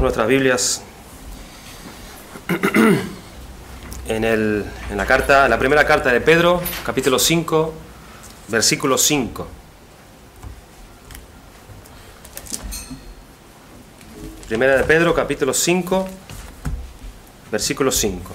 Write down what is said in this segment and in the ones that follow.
Nuestras Biblias en la primera carta de Pedro, capítulo 5, versículo 5. Primera de Pedro, capítulo 5, versículo 5.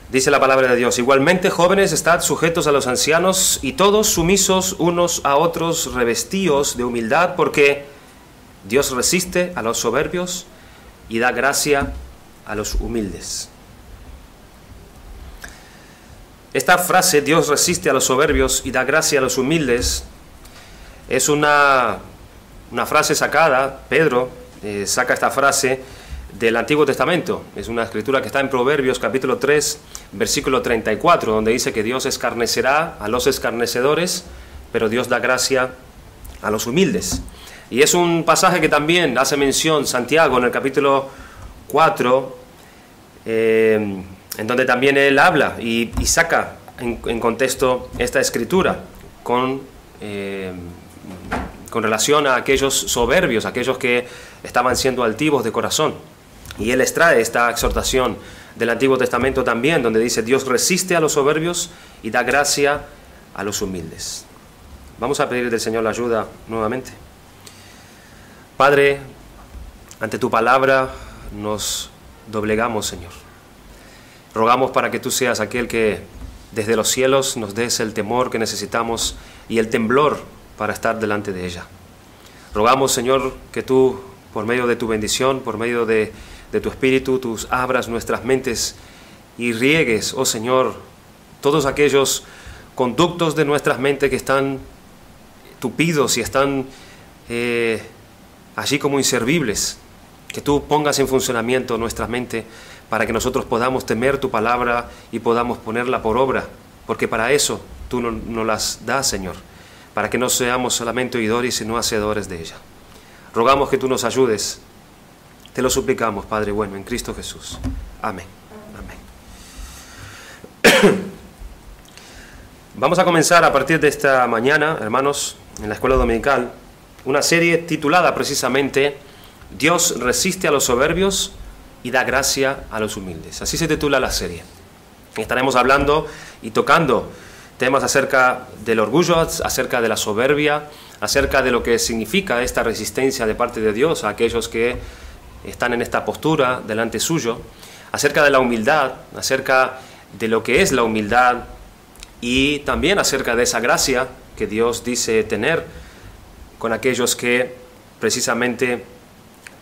Dice la palabra de Dios: igualmente, jóvenes, estad sujetos a los ancianos, y todos sumisos unos a otros, revestidos de humildad, porque Dios resiste a los soberbios y da gracia a los humildes. Esta frase, Dios resiste a los soberbios y da gracia a los humildes, es una frase sacada. Pedro saca esta frase del Antiguo Testamento. Es una escritura que está en Proverbios capítulo 3, versículo 34, donde dice que Dios escarnecerá a los escarnecedores, pero Dios da gracia a los humildes. Y es un pasaje que también hace mención Santiago en el capítulo 4, en donde también él habla y saca en contexto esta escritura con relación a aquellos soberbios, aquellos que estaban siendo altivos de corazón. Y él extrae esta exhortación del Antiguo Testamento también, donde dice: Dios resiste a los soberbios y da gracia a los humildes. Vamos a pedir del Señor la ayuda nuevamente. Padre, ante tu palabra nos doblegamos, Señor. Rogamos para que tú seas aquel que desde los cielos nos des el temor que necesitamos y el temblor para estar delante de ella. Rogamos, Señor, que tú, por medio de tu bendición, por medio de tu Espíritu, tú abras nuestras mentes y riegues, oh Señor, todos aquellos conductos de nuestras mentes que están tupidos y están allí como inservibles, que tú pongas en funcionamiento nuestras mentes para que nosotros podamos temer tu palabra y podamos ponerla por obra, porque para eso tú nos las das, Señor, para que no seamos solamente oidores, sino hacedores de ella. Rogamos que tú nos ayudes. Te lo suplicamos, Padre bueno, en Cristo Jesús. Amén. Amén. Vamos a comenzar a partir de esta mañana, hermanos, en la escuela dominical, una serie titulada precisamente Dios resiste a los soberbios y da gracia a los humildes. Así se titula la serie. Estaremos hablando y tocando temas acerca del orgullo, acerca de la soberbia, acerca de lo que significa esta resistencia de parte de Dios a aquellos que están en esta postura delante suyo, acerca de la humildad, acerca de lo que es la humildad y también acerca de esa gracia que Dios dice tener con aquellos que precisamente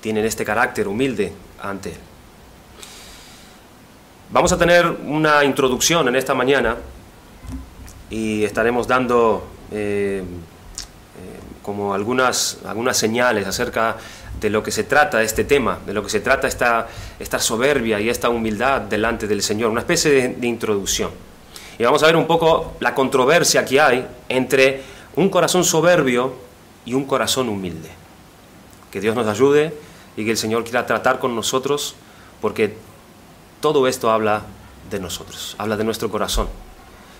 tienen este carácter humilde ante Él. Vamos a tener una introducción en esta mañana y estaremos dando como algunas señales acerca de lo que se trata este tema, de lo que se trata esta soberbia y esta humildad delante del Señor, una especie de introducción. Y vamos a ver un poco la controversia que hay entre un corazón soberbio y un corazón humilde. Que Dios nos ayude y que el Señor quiera tratar con nosotros, porque todo esto habla de nosotros, habla de nuestro corazón.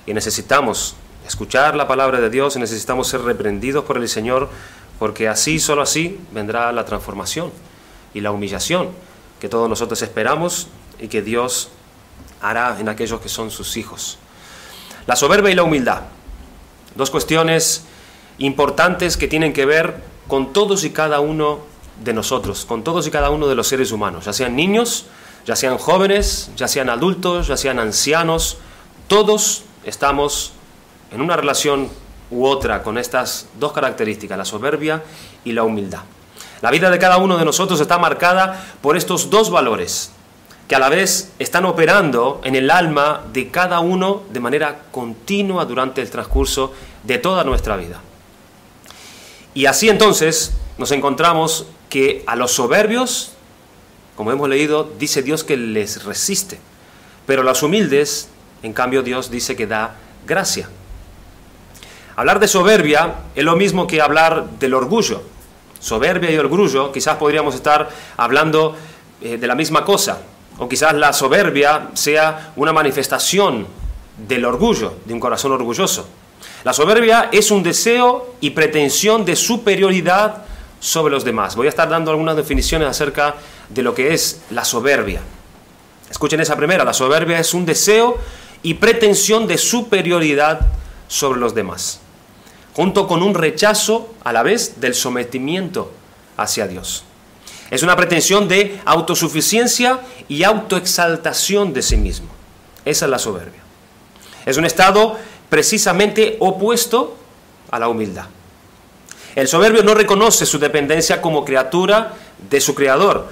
Y necesitamos escuchar la palabra de Dios y necesitamos ser reprendidos por el Señor, porque así, solo así, vendrá la transformación y la humillación que todos nosotros esperamos y que Dios hará en aquellos que son sus hijos. La soberbia y la humildad, dos cuestiones importantes que tienen que ver con todos y cada uno de nosotros, con todos y cada uno de los seres humanos, ya sean niños, ya sean jóvenes, ya sean adultos, ya sean ancianos. Todos estamos en una relación u otra con estas dos características, la soberbia y la humildad. La vida de cada uno de nosotros está marcada por estos dos valores, que a la vez están operando en el alma de cada uno de manera continua durante el transcurso de toda nuestra vida. Y así entonces nos encontramos que a los soberbios, como hemos leído, dice Dios que les resiste, pero a los humildes, en cambio, Dios dice que da gracia. Hablar de soberbia es lo mismo que hablar del orgullo. Soberbia y orgullo, quizás podríamos estar hablando de la misma cosa, o quizás la soberbia sea una manifestación del orgullo, de un corazón orgulloso. La soberbia es un deseo y pretensión de superioridad sobre los demás. Voy a estar dando algunas definiciones acerca de lo que es la soberbia. Escuchen esa primera. La soberbia es un deseo y pretensión de superioridad sobre los demás, junto con un rechazo a la vez del sometimiento hacia Dios. Es una pretensión de autosuficiencia y autoexaltación de sí mismo. Esa es la soberbia. Es un estado precisamente opuesto a la humildad. El soberbio no reconoce su dependencia como criatura de su Creador,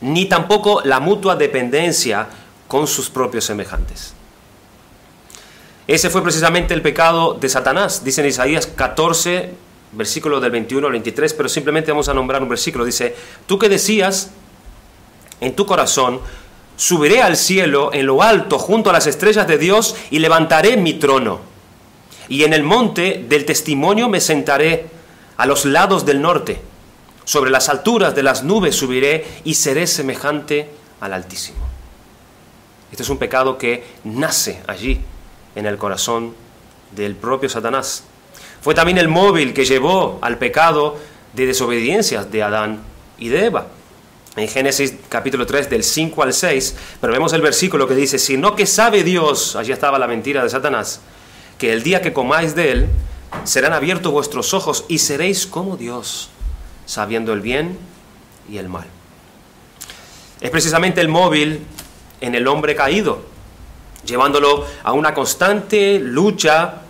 ni tampoco la mutua dependencia con sus propios semejantes. Ese fue precisamente el pecado de Satanás. Dice en Isaías 14, versículo del 21 al 23, pero simplemente vamos a nombrar un versículo. Dice: tú que decías en tu corazón, subiré al cielo en lo alto junto a las estrellas de Dios y levantaré mi trono. Y en el monte del testimonio me sentaré a los lados del norte. Sobre las alturas de las nubes subiré y seré semejante al Altísimo. Este es un pecado que nace allí en el corazón del propio Satanás. Fue también el móvil que llevó al pecado de desobediencia de Adán y de Eva. En Génesis capítulo 3 del 5 al 6, pero vemos el versículo que dice: sino que sabe Dios, allí estaba la mentira de Satanás, que el día que comáis de él, serán abiertos vuestros ojos y seréis como Dios, sabiendo el bien y el mal. Es precisamente el móvil en el hombre caído, llevándolo a una constante lucha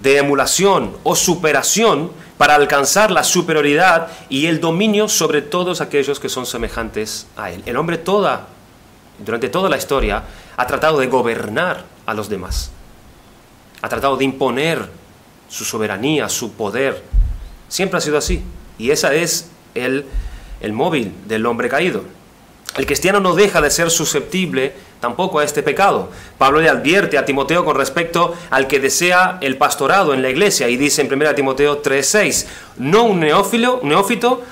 de emulación o superación para alcanzar la superioridad y el dominio sobre todos aquellos que son semejantes a él. El hombre durante toda la historia ha tratado de gobernar a los demás. Ha tratado de imponer su soberanía, su poder. Siempre ha sido así. Y ese es el móvil del hombre caído. El cristiano no deja de ser susceptible tampoco a este pecado. Pablo le advierte a Timoteo con respecto al que desea el pastorado en la iglesia, y dice en 1 Timoteo 3:6, no un neófito,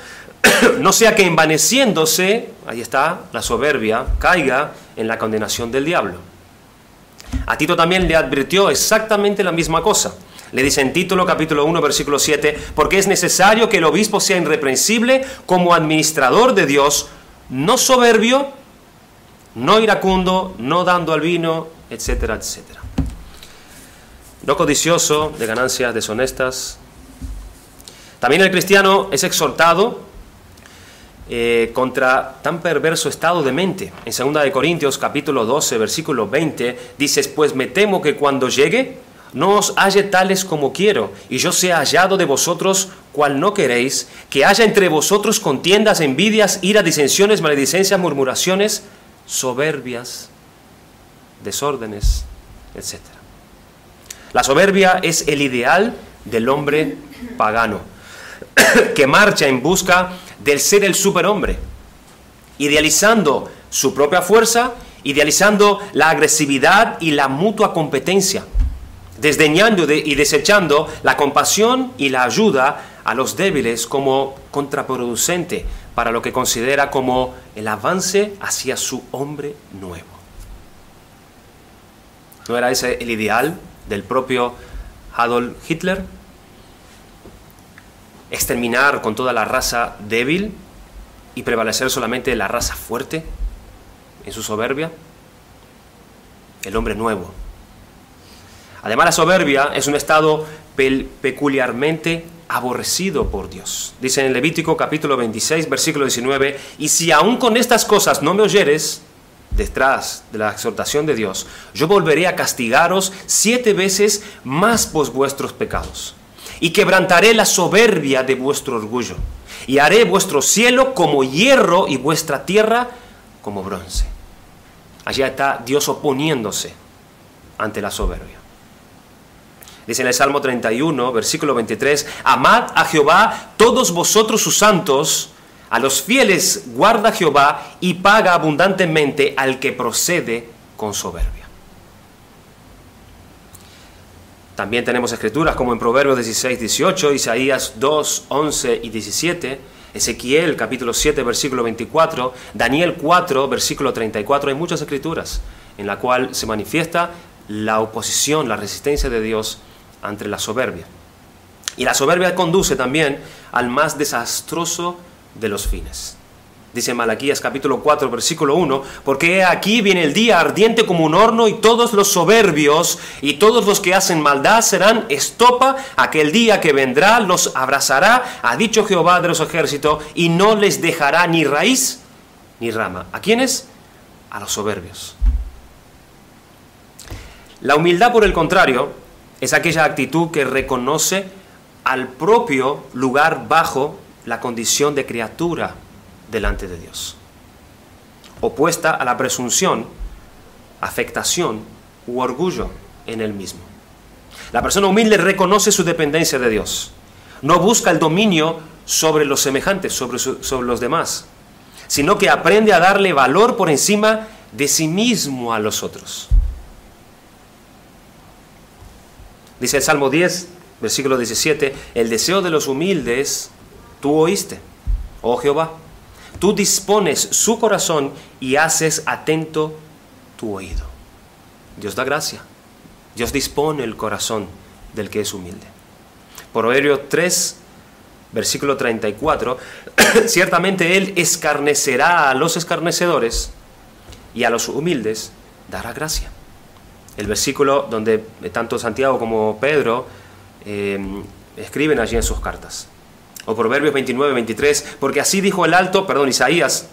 no sea que envaneciéndose, ahí está la soberbia, caiga en la condenación del diablo. A Tito también le advirtió exactamente la misma cosa. Le dice en Tito capítulo 1 versículo 7, porque es necesario que el obispo sea irreprensible como administrador de Dios, no soberbio, no iracundo, no dando al vino, etcétera, etcétera. No codicioso de ganancias deshonestas. También el cristiano es exhortado contra tan perverso estado de mente. En 2 Corintios capítulo 12 versículo 20 dices: pues me temo que cuando llegue no os halle tales como quiero, y yo sea hallado de vosotros cual no queréis, que haya entre vosotros contiendas, envidias, ira, disensiones, maledicencias, murmuraciones, soberbias, desórdenes, etc. La soberbia es el ideal del hombre pagano, que marcha en busca del ser el superhombre, idealizando su propia fuerza, idealizando la agresividad y la mutua competencia, desdeñando y desechando la compasión y la ayuda a los débiles como contraproducente para lo que considera como el avance hacia su hombre nuevo. ¿No era ese el ideal del propio Adolf Hitler? Exterminar con toda la raza débil y prevalecer solamente la raza fuerte en su soberbia. El hombre nuevo. Además, la soberbia es un estado peculiarmente aborrecido por Dios. Dice en Levítico capítulo 26, versículo 19, y si aún con estas cosas no me oyeres, detrás de la exhortación de Dios, yo volveré a castigaros 7 veces más por vuestros pecados, y quebrantaré la soberbia de vuestro orgullo, y haré vuestro cielo como hierro y vuestra tierra como bronce. Allá está Dios oponiéndose ante la soberbia. Dice en el Salmo 31, versículo 23, amad a Jehová todos vosotros sus santos, a los fieles guarda Jehová y paga abundantemente al que procede con soberbia. También tenemos escrituras como en Proverbios 16, 18, Isaías 2, 11 y 17, Ezequiel capítulo 7, versículo 24, Daniel 4, versículo 34. Hay muchas escrituras en la cual se manifiesta la oposición, la resistencia de Dios ante la soberbia. Y la soberbia conduce también al más desastroso de los fines. Dice Malaquías capítulo 4, versículo 1, porque aquí viene el día ardiente como un horno y todos los soberbios y todos los que hacen maldad serán estopa. Aquel día que vendrá los abrazará, ha dicho Jehová de los ejércitos, y no les dejará ni raíz ni rama. ¿A quiénes? A los soberbios. La humildad, por el contrario, es aquella actitud que reconoce al propio lugar bajo la condición de criatura delante de Dios, opuesta a la presunción, afectación u orgullo en él mismo. La persona humilde reconoce su dependencia de Dios, no busca el dominio sobre los semejantes, sobre los demás, sino que aprende a darle valor por encima de sí mismo a los otros. Dice el Salmo 10, versículo 17, el deseo de los humildes tú oíste, oh Jehová. Tú dispones su corazón y haces atento tu oído. Dios da gracia. Dios dispone el corazón del que es humilde. Proverbios 3, versículo 34, ciertamente Él escarnecerá a los escarnecedores y a los humildes dará gracia. El versículo donde tanto Santiago como Pedro escriben allí en sus cartas. O Proverbios 29, 23, porque así dijo el alto, Isaías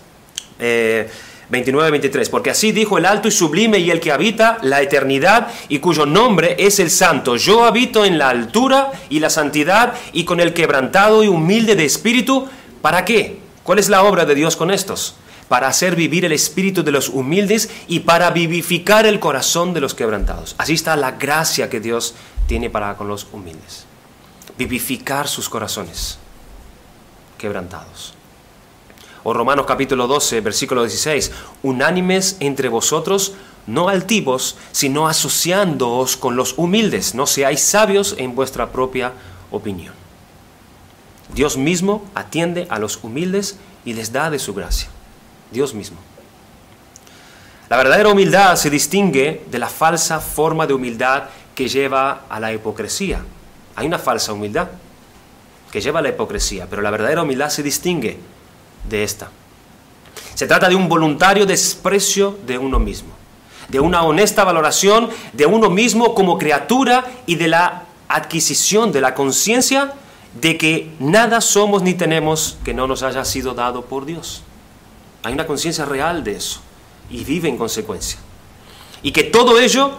29, 23, porque así dijo el alto y sublime y el que habita la eternidad y cuyo nombre es el santo. Yo habito en la altura y la santidad y con el quebrantado y humilde de espíritu. ¿Para qué? ¿Cuál es la obra de Dios con estos? Para hacer vivir el espíritu de los humildes y para vivificar el corazón de los quebrantados. Así está la gracia que Dios tiene para con los humildes. Vivificar sus corazones quebrantados. O Romanos capítulo 12, versículo 16, unánimes entre vosotros, no altivos, sino asociándoos con los humildes, no seáis sabios en vuestra propia opinión. Dios mismo atiende a los humildes y les da de su gracia. Dios mismo. La verdadera humildad se distingue de la falsa forma de humildad que lleva a la hipocresía. Hay una falsa humildad que lleva a la hipocresía, pero la verdadera humildad se distingue de esta. Se trata de un voluntario desprecio de uno mismo, de una honesta valoración de uno mismo como criatura y de la adquisición de la conciencia de que nada somos ni tenemos que no nos haya sido dado por Dios. Hay una conciencia real de eso y vive en consecuencia. Y que todo ello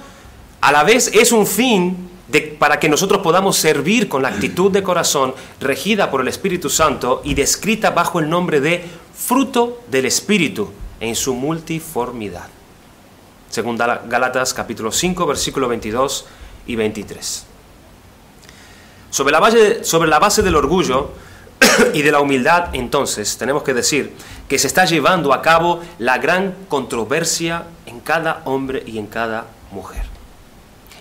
a la vez es un fin para que nosotros podamos servir con la actitud de corazón regida por el Espíritu Santo y descrita bajo el nombre de fruto del Espíritu en su multiformidad. Según Gálatas capítulo 5, versículo 22 y 23. Sobre la base del orgullo y de la humildad, entonces, tenemos que decir que se está llevando a cabo la gran controversia en cada hombre y en cada mujer.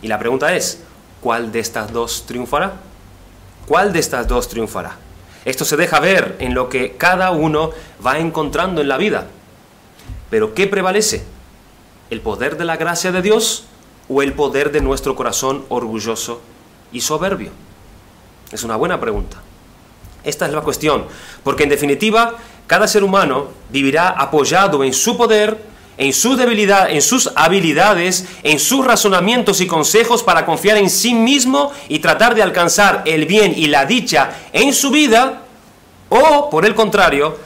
Y la pregunta es, ¿cuál de estas dos triunfará? ¿Cuál de estas dos triunfará? Esto se deja ver en lo que cada uno va encontrando en la vida. Pero ¿qué prevalece? ¿El poder de la gracia de Dios o el poder de nuestro corazón orgulloso y soberbio? Es una buena pregunta. Esta es la cuestión, porque en definitiva, cada ser humano vivirá apoyado en su poder, en su debilidad, en sus habilidades, en sus razonamientos y consejos para confiar en sí mismo y tratar de alcanzar el bien y la dicha en su vida, o, por el contrario,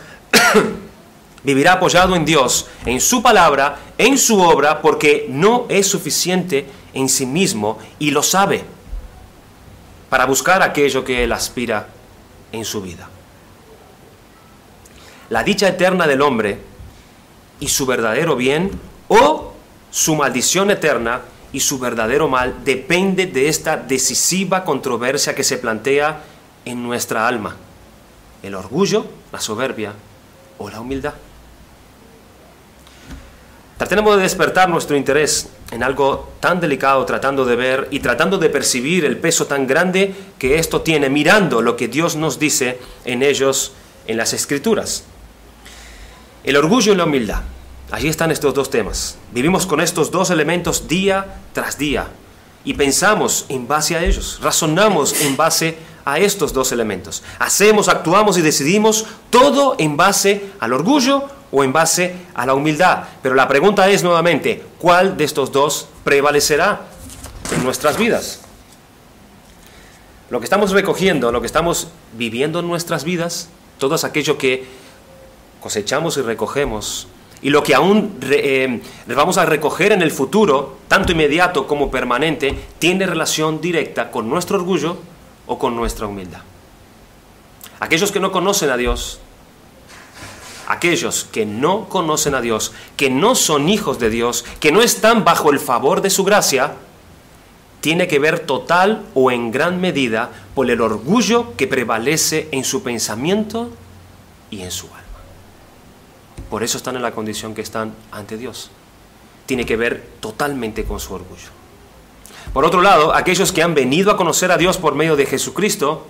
vivirá apoyado en Dios, en su palabra, en su obra, porque no es suficiente en sí mismo y lo sabe, para buscar aquello que él aspira en su vida. La dicha eterna del hombre y su verdadero bien, o su maldición eterna y su verdadero mal, depende de esta decisiva controversia que se plantea en nuestra alma: el orgullo, la soberbia o la humildad. Tratemos de despertar nuestro interés en algo tan delicado, tratando de ver y tratando de percibir el peso tan grande que esto tiene, mirando lo que Dios nos dice en ellos, en las Escrituras. El orgullo y la humildad. Allí están estos dos temas. Vivimos con estos dos elementos día tras día y pensamos en base a ellos, razonamos en base a estos dos elementos. Hacemos, actuamos y decidimos todo en base al orgullo o en base a la humildad. Pero la pregunta es nuevamente, ¿cuál de estos dos prevalecerá en nuestras vidas? Lo que estamos recogiendo, lo que estamos viviendo en nuestras vidas, todo aquello que cosechamos y recogemos, y lo que aún vamos a recoger en el futuro, tanto inmediato como permanente, tiene relación directa con nuestro orgullo o con nuestra humildad. Aquellos que no conocen a Dios, aquellos que no conocen a Dios, que no son hijos de Dios, que no están bajo el favor de su gracia, tiene que ver total o en gran medida por el orgullo que prevalece en su pensamiento y en su alma. Por eso están en la condición que están ante Dios. Tiene que ver totalmente con su orgullo. Por otro lado, aquellos que han venido a conocer a Dios por medio de Jesucristo,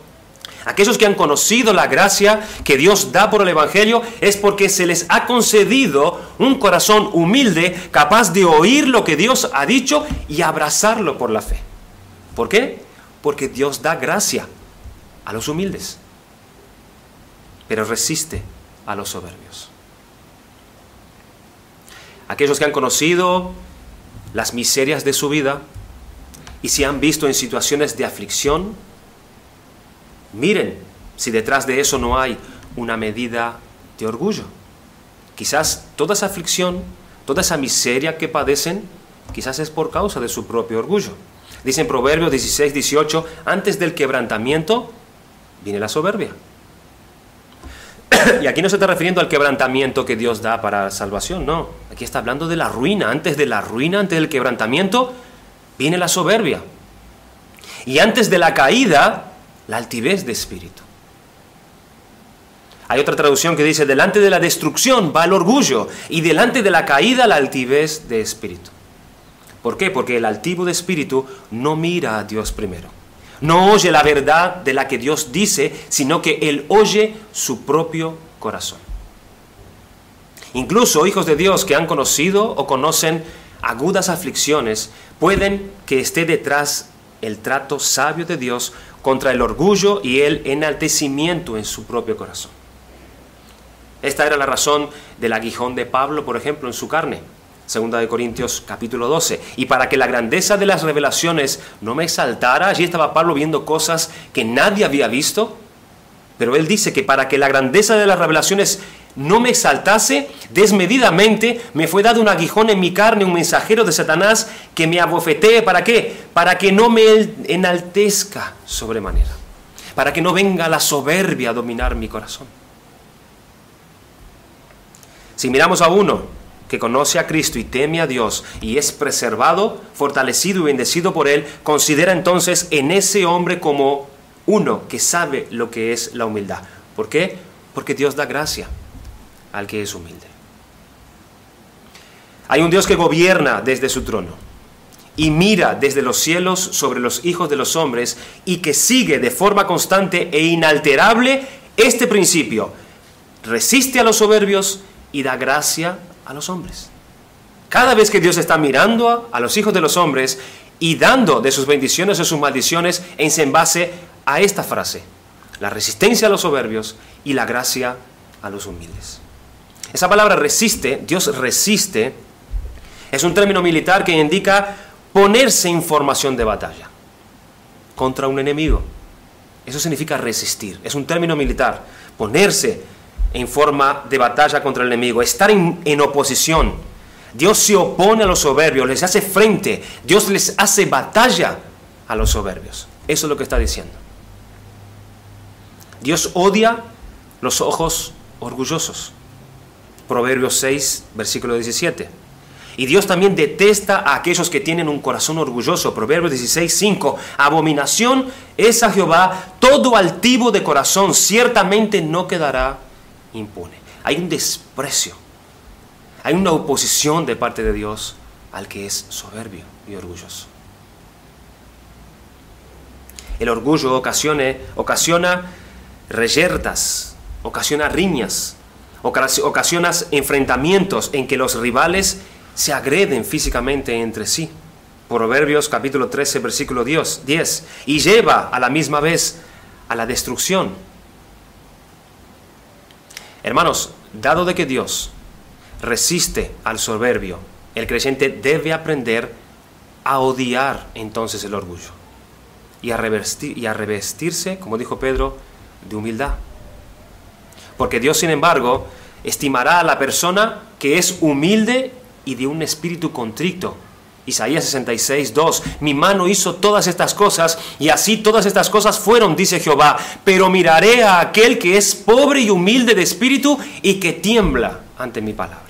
aquellos que han conocido la gracia que Dios da por el Evangelio, es porque se les ha concedido un corazón humilde, capaz de oír lo que Dios ha dicho y abrazarlo por la fe. ¿Por qué? Porque Dios da gracia a los humildes, pero resiste a los soberbios. Aquellos que han conocido las miserias de su vida y se han visto en situaciones de aflicción, miren si detrás de eso no hay una medida de orgullo. Quizás toda esa aflicción, toda esa miseria que padecen, quizás es por causa de su propio orgullo. Dice en Proverbios 16, 18, antes del quebrantamiento viene la soberbia. Y aquí no se está refiriendo al quebrantamiento que Dios da para salvación, no. Aquí está hablando de la ruina. Antes de la ruina, antes del quebrantamiento, viene la soberbia. Y antes de la caída, la altivez de espíritu. Hay otra traducción que dice, delante de la destrucción va el orgullo, y delante de la caída la altivez de espíritu. ¿Por qué? Porque el altivo de espíritu no mira a Dios primero. No oye la verdad de la que Dios dice, sino que él oye su propio corazón. Incluso hijos de Dios que han conocido o conocen agudas aflicciones, pueden que esté detrás el trato sabio de Dios contra el orgullo y el enaltecimiento en su propio corazón. Esta era la razón del aguijón de Pablo, por ejemplo, en su carne. 2 de Corintios capítulo 12. Y para que la grandeza de las revelaciones no me exaltara, allí estaba Pablo viendo cosas que nadie había visto, pero él dice que para que la grandeza de las revelaciones no me exaltase, desmedidamente me fue dado un aguijón en mi carne, un mensajero de Satanás que me abofetee. ¿Para qué? Para que no me enaltezca sobremanera, para que no venga la soberbia a dominar mi corazón. Si miramos a uno que conoce a Cristo y teme a Dios y es preservado, fortalecido y bendecido por Él, considera entonces en ese hombre como uno que sabe lo que es la humildad. ¿Por qué? Porque Dios da gracia al que es humilde. Hay un Dios que gobierna desde su trono y mira desde los cielos sobre los hijos de los hombres y que sigue de forma constante e inalterable este principio: resiste a los soberbios y da gracia a los hombres. Cada vez que Dios está mirando a los hijos de los hombres y dando de sus bendiciones o sus maldiciones, es en base a esta frase: la resistencia a los soberbios y la gracia a los humildes. Esa palabra resiste, Dios resiste, es un término militar que indica ponerse en formación de batalla contra un enemigo. Eso significa resistir, es un término militar, ponerse en forma de batalla contra el enemigo, estar en oposición. Dios se opone a los soberbios, les hace frente, Dios les hace batalla a los soberbios. Eso es lo que está diciendo. Dios odia los ojos orgullosos. Proverbios 6, versículo 17. Y Dios también detesta a aquellos que tienen un corazón orgulloso. Proverbios 16, 5. Abominación es a Jehová todo altivo de corazón, ciertamente no quedará impune. Hay un desprecio, hay una oposición de parte de Dios al que es soberbio y orgulloso. El orgullo ocasiona reyertas, ocasiona riñas, ocasionas enfrentamientos en que los rivales se agreden físicamente entre sí. Proverbios capítulo 13, versículo 10. Y lleva a la misma vez a la destrucción. Hermanos, dado de que Dios resiste al soberbio, el creyente debe aprender a odiar entonces el orgullo y a revestirse, como dijo Pedro, de humildad. Porque Dios, sin embargo, estimará a la persona que es humilde y de un espíritu contrito. Isaías 66, 2. Mi mano hizo todas estas cosas, y así todas estas cosas fueron, dice Jehová. Pero miraré a aquel que es pobre y humilde de espíritu y que tiembla ante mi palabra.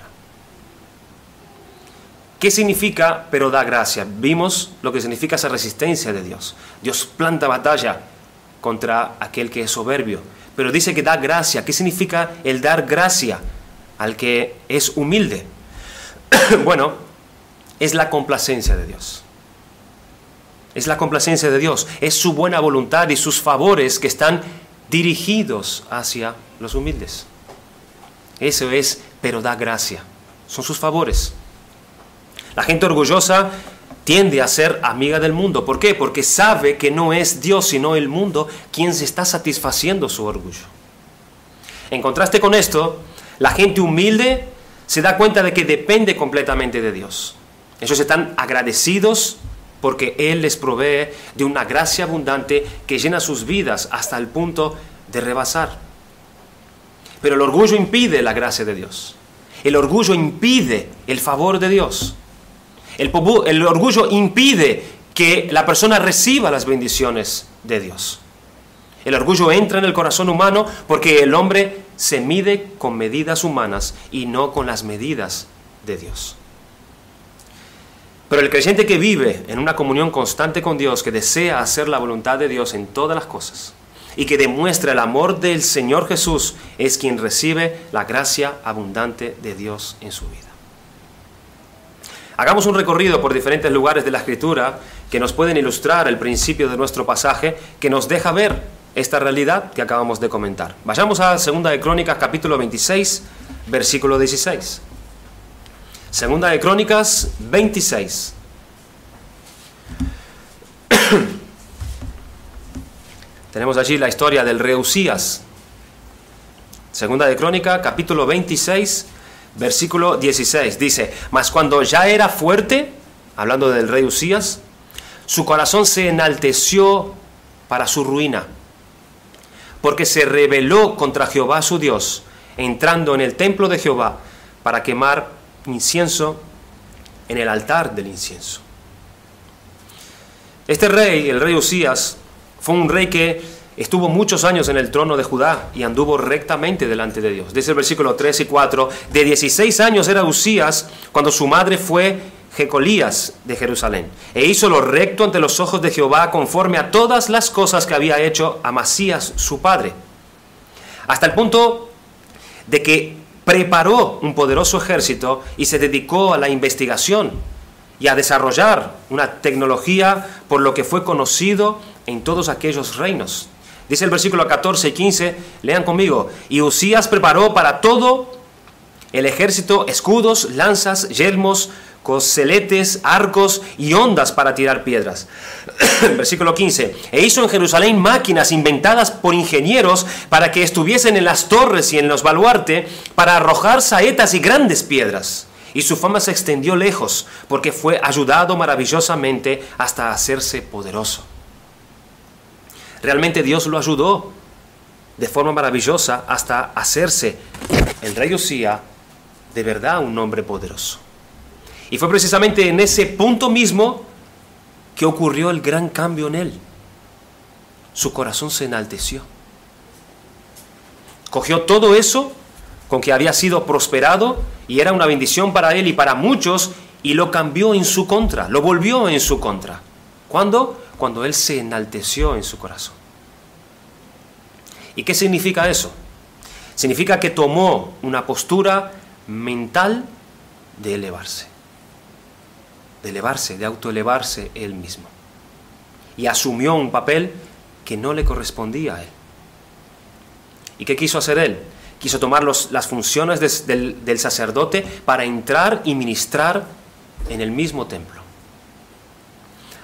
¿Qué significa pero da gracia? Vimos lo que significa esa resistencia de Dios. Dios planta batalla contra aquel que es soberbio. Pero dice que da gracia. ¿Qué significa el dar gracia al que es humilde? Bueno, es la complacencia de Dios. Es la complacencia de Dios. Es su buena voluntad y sus favores que están dirigidos hacia los humildes. Eso es, pero da gracia. Son sus favores. La gente orgullosa tiende a ser amiga del mundo. ¿Por qué? Porque sabe que no es Dios, sino el mundo quien se está satisfaciendo su orgullo. En contraste con esto, la gente humilde se da cuenta de que depende completamente de Dios. Ellos están agradecidos porque Él les provee de una gracia abundante que llena sus vidas hasta el punto de rebasar. Pero el orgullo impide la gracia de Dios. El orgullo impide el favor de Dios. El orgullo impide que la persona reciba las bendiciones de Dios. El orgullo entra en el corazón humano porque el hombre se mide con medidas humanas y no con las medidas de Dios. Pero el creyente que vive en una comunión constante con Dios, que desea hacer la voluntad de Dios en todas las cosas y que demuestra el amor del Señor Jesús, es quien recibe la gracia abundante de Dios en su vida. Hagamos un recorrido por diferentes lugares de la Escritura que nos pueden ilustrar el principio de nuestro pasaje, que nos deja ver esta realidad que acabamos de comentar. Vayamos a 2 de Crónicas, capítulo 26, versículo 16. 2 de Crónicas 26. Tenemos allí la historia del rey Usías. 2 de Crónicas, capítulo 26, versículo 16. Dice: mas cuando ya era fuerte, hablando del rey Usías, su corazón se enalteció para su ruina, porque se rebeló contra Jehová su Dios, entrando en el templo de Jehová para quemar incienso en el altar del incienso. Este rey, el rey Usías, fue un rey que estuvo muchos años en el trono de Judá y anduvo rectamente delante de Dios. Dice el versículo 3 y 4, de 16 años era Usías cuando su madre fue Jecolías de Jerusalén, e hizo lo recto ante los ojos de Jehová conforme a todas las cosas que había hecho Amasías su padre, hasta el punto de que preparó un poderoso ejército y se dedicó a la investigación y a desarrollar una tecnología por lo que fue conocido en todos aquellos reinos. Dice el versículo 14 y 15, lean conmigo: y Usías preparó para todo el ejército escudos, lanzas, yelmos, coseletes, arcos y hondas para tirar piedras. Versículo 15, e hizo en Jerusalén máquinas inventadas por ingenieros para que estuviesen en las torres y en los baluartes para arrojar saetas y grandes piedras. Y su fama se extendió lejos, porque fue ayudado maravillosamente hasta hacerse poderoso. Realmente Dios lo ayudó de forma maravillosa hasta hacerse el rey Usías de verdad un hombre poderoso. Y fue precisamente en ese punto mismo que ocurrió el gran cambio en él. Su corazón se enalteció. Cogió todo eso con que había sido prosperado y era una bendición para él y para muchos, y lo cambió en su contra, lo volvió en su contra. ¿Cuándo? Cuando él se enalteció en su corazón. ¿Y qué significa eso? Significa que tomó una postura mental de elevarse, de autoelevarse él mismo, y asumió un papel que no le correspondía a él. ¿Y qué quiso hacer él? quiso tomar las funciones del sacerdote para entrar y ministrar en el mismo templo.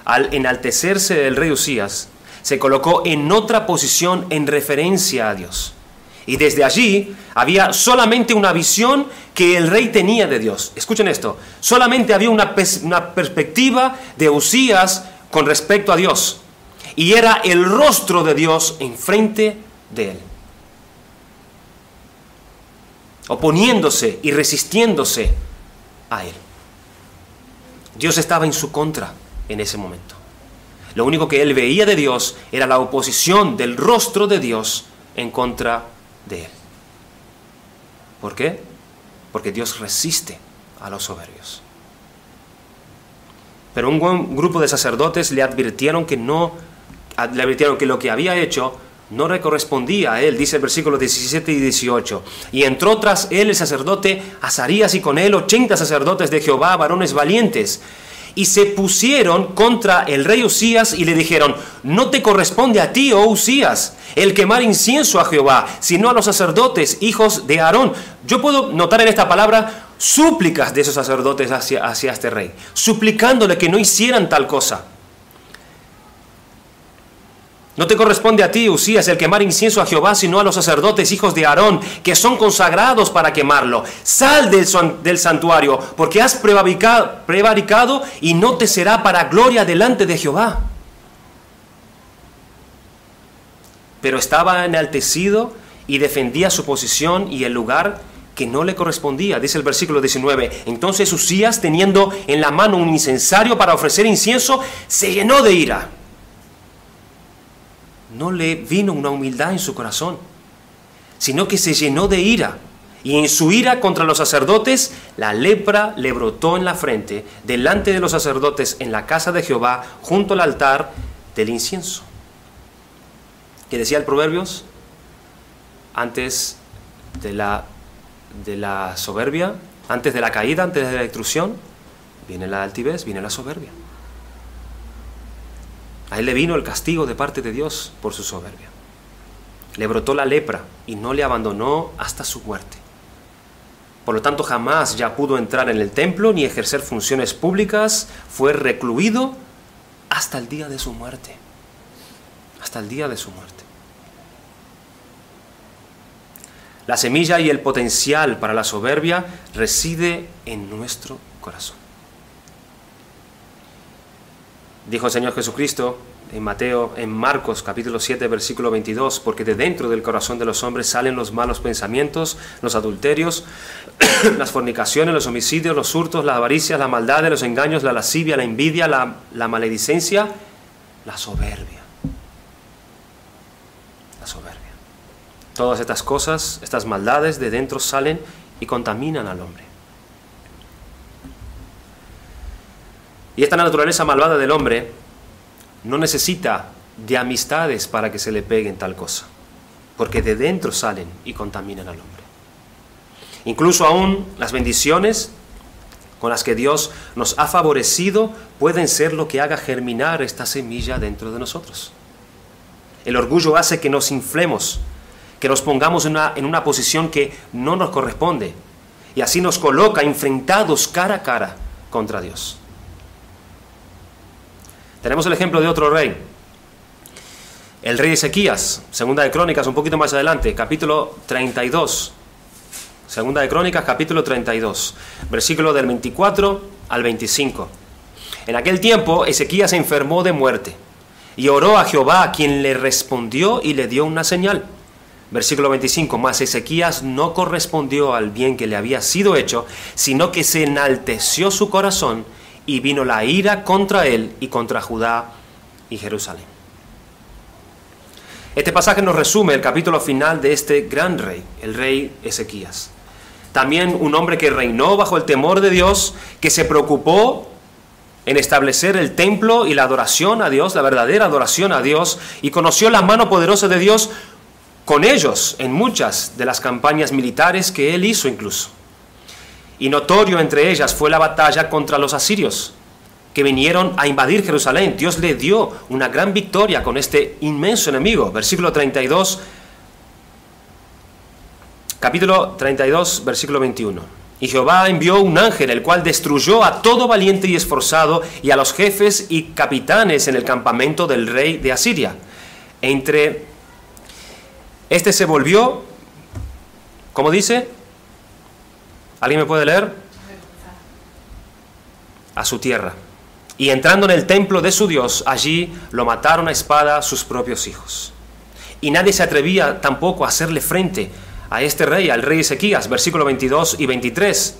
Al enaltecerse el rey Usías, se colocó en otra posición en referencia a Dios. Y desde allí había solamente una visión que el rey tenía de Dios. Escuchen esto, solamente había una perspectiva de Usías con respecto a Dios. Y era el rostro de Dios enfrente de él, oponiéndose y resistiéndose a él. Dios estaba en su contra en ese momento. Lo único que él veía de Dios era la oposición del rostro de Dios en contra de él. ¿Por qué? Porque Dios resiste a los soberbios. Pero un buen grupo de sacerdotes le advirtieron que lo que había hecho no le correspondía a él, dice el versículo 17 y 18. Y entró tras él el sacerdote Azarías y con él 80 sacerdotes de Jehová, varones valientes. Y se pusieron contra el rey Usías y le dijeron: no te corresponde a ti, oh Usías, el quemar incienso a Jehová, sino a los sacerdotes, hijos de Aarón. Yo puedo notar en esta palabra súplicas de esos sacerdotes hacia este rey, suplicándole que no hicieran tal cosa. No te corresponde a ti, Usías, el quemar incienso a Jehová, sino a los sacerdotes, hijos de Aarón, que son consagrados para quemarlo. Sal del santuario, porque has prevaricado y no te será para gloria delante de Jehová. Pero estaba enaltecido y defendía su posición y el lugar que no le correspondía. Dice el versículo 19. Entonces Usías, teniendo en la mano un incensario para ofrecer incienso, se llenó de ira. No le vino una humildad en su corazón, sino que se llenó de ira. Y en su ira contra los sacerdotes, la lepra le brotó en la frente, delante de los sacerdotes en la casa de Jehová, junto al altar del incienso. ¿Qué decía el Proverbios? Antes de la soberbia, antes de la caída, antes de la destrucción, viene la altivez, viene la soberbia. A él le vino el castigo de parte de Dios por su soberbia. Le brotó la lepra y no le abandonó hasta su muerte. Por lo tanto, jamás ya pudo entrar en el templo ni ejercer funciones públicas. Fue recluido hasta el día de su muerte. Hasta el día de su muerte. La semilla y el potencial para la soberbia reside en nuestro corazón. Dijo el Señor Jesucristo en Marcos capítulo 7 versículo 22, porque de dentro del corazón de los hombres salen los malos pensamientos, los adulterios, las fornicaciones, los homicidios, los hurtos, las avaricias, las maldades, los engaños, la lascivia, la envidia, la maledicencia, la soberbia. La soberbia. Todas estas cosas, estas maldades de dentro salen y contaminan al hombre. Y esta naturaleza malvada del hombre no necesita de amistades para que se le peguen tal cosa, porque de dentro salen y contaminan al hombre. Incluso aún las bendiciones con las que Dios nos ha favorecido pueden ser lo que haga germinar esta semilla dentro de nosotros. El orgullo hace que nos inflemos, que nos pongamos en una posición que no nos corresponde, y así nos coloca enfrentados cara a cara contra Dios. Tenemos el ejemplo de otro rey, el rey Ezequías, Segunda de Crónicas, un poquito más adelante, capítulo 32. Segunda de Crónicas, capítulo 32, versículo del 24 al 25. En aquel tiempo Ezequías se enfermó de muerte y oró a Jehová, a quien le respondió y le dio una señal. Versículo 25, mas Ezequías no correspondió al bien que le había sido hecho, sino que se enalteció su corazón y vino la ira contra él y contra Judá y Jerusalén. Este pasaje nos resume el capítulo final de este gran rey, el rey Ezequías. También un hombre que reinó bajo el temor de Dios, que se preocupó en establecer el templo y la adoración a Dios, la verdadera adoración a Dios, y conoció la mano poderosa de Dios con ellos en muchas de las campañas militares que él hizo incluso. Y notorio entre ellas fue la batalla contra los asirios, que vinieron a invadir Jerusalén. Dios le dio una gran victoria con este inmenso enemigo. Versículo 32, Capítulo 32, versículo 21. Y Jehová envió un ángel, el cual destruyó a todo valiente y esforzado, y a los jefes y capitanes en el campamento del rey de Asiria. Este se volvió, ¿cómo dice? ¿Alguien me puede leer? A su tierra. Y entrando en el templo de su Dios, allí lo mataron a espada sus propios hijos. Y nadie se atrevía tampoco a hacerle frente a este rey, al rey Ezequías, versículo 22 y 23.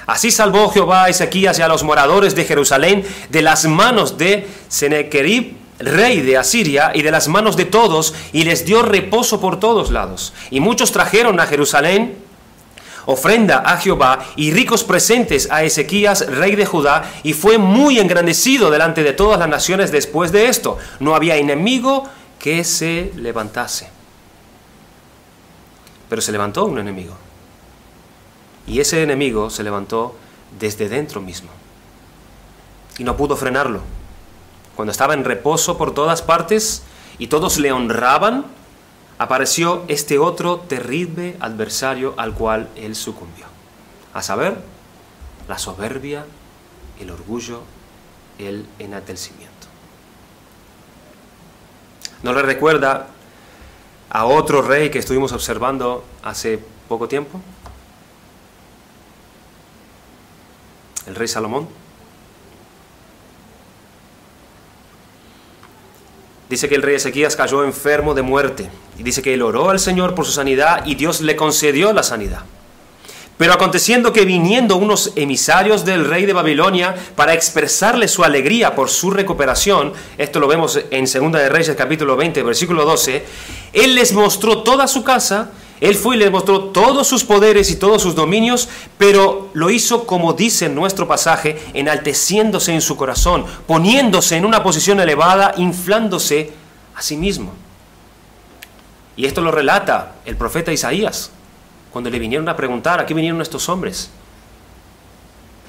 Así salvó Jehová a Ezequías y a los moradores de Jerusalén de las manos de Sennacherib, rey de Asiria, y de las manos de todos, y les dio reposo por todos lados. Y muchos trajeron a Jerusalén ofrenda a Jehová y ricos presentes a Ezequías, rey de Judá, y fue muy engrandecido delante de todas las naciones después de esto. No había enemigo que se levantase. Pero se levantó un enemigo. Y ese enemigo se levantó desde dentro mismo. Y no pudo frenarlo. Cuando estaba en reposo por todas partes y todos le honraban, apareció este otro terrible adversario al cual él sucumbió. A saber, la soberbia, el orgullo, el enaltecimiento. ¿No le recuerda a otro rey que estuvimos observando hace poco tiempo? El rey Salomón. Dice que el rey Ezequías cayó enfermo de muerte. Y dice que él oró al Señor por su sanidad y Dios le concedió la sanidad. Pero aconteciendo que viniendo unos emisarios del rey de Babilonia para expresarle su alegría por su recuperación, esto lo vemos en 2 de Reyes capítulo 20, versículo 12, él les mostró toda su casa, él fue y les mostró todos sus poderes y todos sus dominios, pero lo hizo, como dice en nuestro pasaje, enalteciéndose en su corazón, poniéndose en una posición elevada, inflándose a sí mismo. Y esto lo relata el profeta Isaías, cuando le vinieron a preguntar, ¿a qué vinieron estos hombres?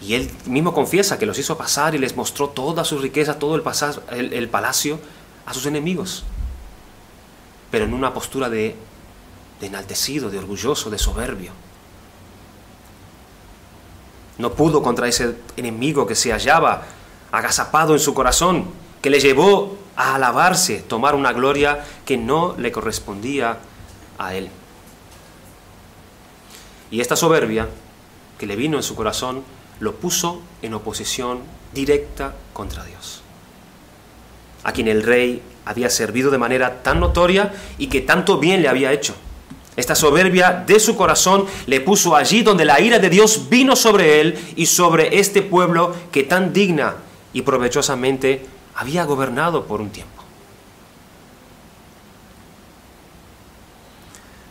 Y él mismo confiesa que los hizo pasar y les mostró toda su riqueza, todo el palacio a sus enemigos. Pero en una postura de enaltecido, de orgulloso, de soberbio. No pudo contra ese enemigo que se hallaba agazapado en su corazón, que le llevó a alabarse, tomar una gloria que no le correspondía a él. Y esta soberbia que le vino en su corazón lo puso en oposición directa contra Dios, a quien el rey había servido de manera tan notoria y que tanto bien le había hecho. Esta soberbia de su corazón le puso allí donde la ira de Dios vino sobre él y sobre este pueblo que tan digna y provechosamente había gobernado por un tiempo.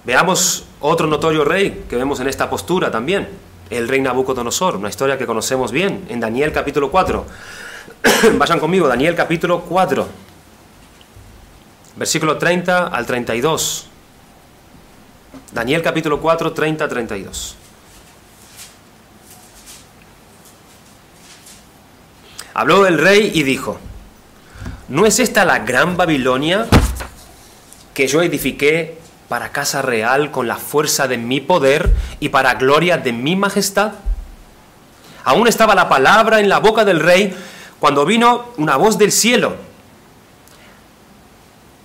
Veamos otro notorio rey que vemos en esta postura también, el rey Nabucodonosor, una historia que conocemos bien, en Daniel capítulo 4. Vayan conmigo, Daniel capítulo 4, versículo 30 al 32. Daniel capítulo 4, 30 al 32. Habló el rey y dijo: ¿no es esta la gran Babilonia que yo edifiqué para casa real con la fuerza de mi poder y para gloria de mi majestad? Aún estaba la palabra en la boca del rey cuando vino una voz del cielo